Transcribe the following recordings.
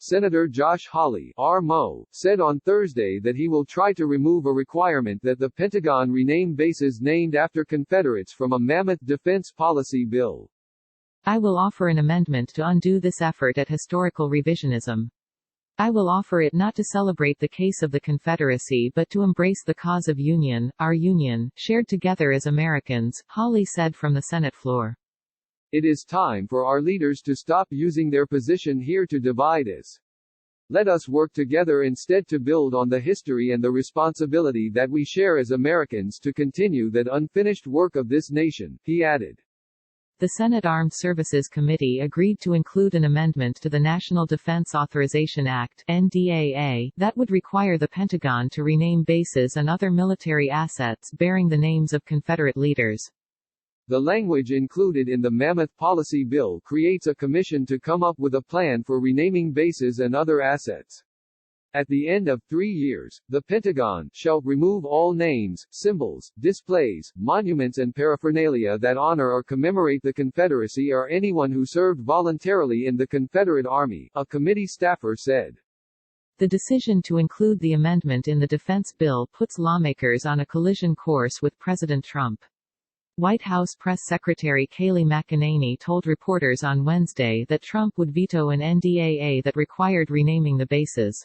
Senator Josh Hawley, RMO, said on Thursday that he will try to remove a requirement that the Pentagon rename bases named after Confederates from a mammoth defense policy bill. I will offer an amendment to undo this effort at historical revisionism. I will offer it not to celebrate the case of the Confederacy but to embrace the cause of union, our union, shared together as Americans, Hawley said from the Senate floor. It is time for our leaders to stop using their position here to divide us. Let us work together instead to build on the history and the responsibility that we share as Americans to continue that unfinished work of this nation, he added. The Senate Armed Services Committee agreed to include an amendment to the National Defense Authorization Act (NDAA) that would require the Pentagon to rename bases and other military assets bearing the names of Confederate leaders. The language included in the Mammoth Policy Bill creates a commission to come up with a plan for renaming bases and other assets. At the end of 3 years, the Pentagon shall remove all names, symbols, displays, monuments and paraphernalia that honor or commemorate the Confederacy or anyone who served voluntarily in the Confederate Army, a committee staffer said. The decision to include the amendment in the defense bill puts lawmakers on a collision course with President Trump. White House Press Secretary Kayleigh McEnany told reporters on Wednesday that Trump would veto an NDAA that required renaming the bases.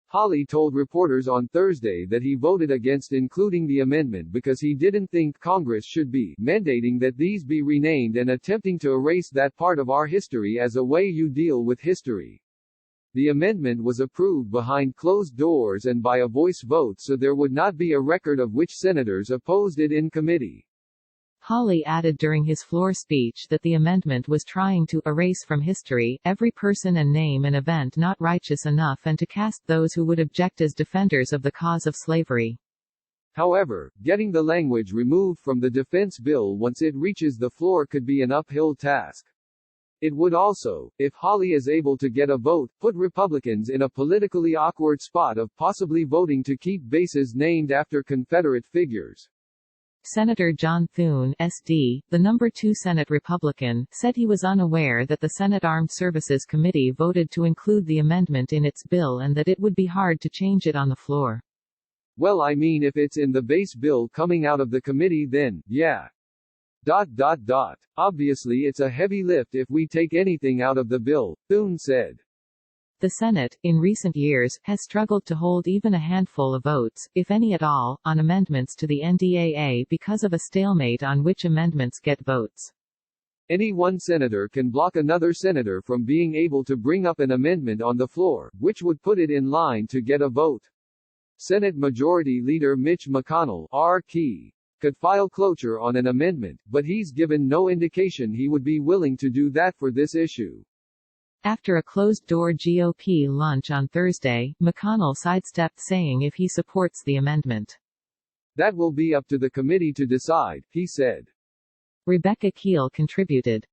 Hawley told reporters on Thursday that he voted against including the amendment because he didn't think Congress should be mandating that these be renamed and attempting to erase that part of our history as a way you deal with history. The amendment was approved behind closed doors and by a voice vote, so there would not be a record of which senators opposed it in committee. Hawley added during his floor speech that the amendment was trying to erase from history every person and name and event not righteous enough and to cast those who would object as defenders of the cause of slavery. However, getting the language removed from the defense bill once it reaches the floor could be an uphill task. It would also, if Hawley is able to get a vote, put Republicans in a politically awkward spot of possibly voting to keep bases named after Confederate figures. Senator John Thune, SD, the number 2 Senate Republican, said he was unaware that the Senate Armed Services Committee voted to include the amendment in its bill and that it would be hard to change it on the floor. Well, I mean, if it's in the base bill coming out of the committee, then, yeah. Obviously it's a heavy lift if we take anything out of the bill, Thune said. The Senate, in recent years, has struggled to hold even a handful of votes, if any at all, on amendments to the NDAA because of a stalemate on which amendments get votes. Any one senator can block another senator from being able to bring up an amendment on the floor, which would put it in line to get a vote. Senate Majority Leader Mitch McConnell, R.K., could file cloture on an amendment, but he's given no indication he would be willing to do that for this issue. After a closed-door GOP lunch on Thursday, McConnell sidestepped saying if he supports the amendment. That will be up to the committee to decide, he said. Rebecca Keel contributed.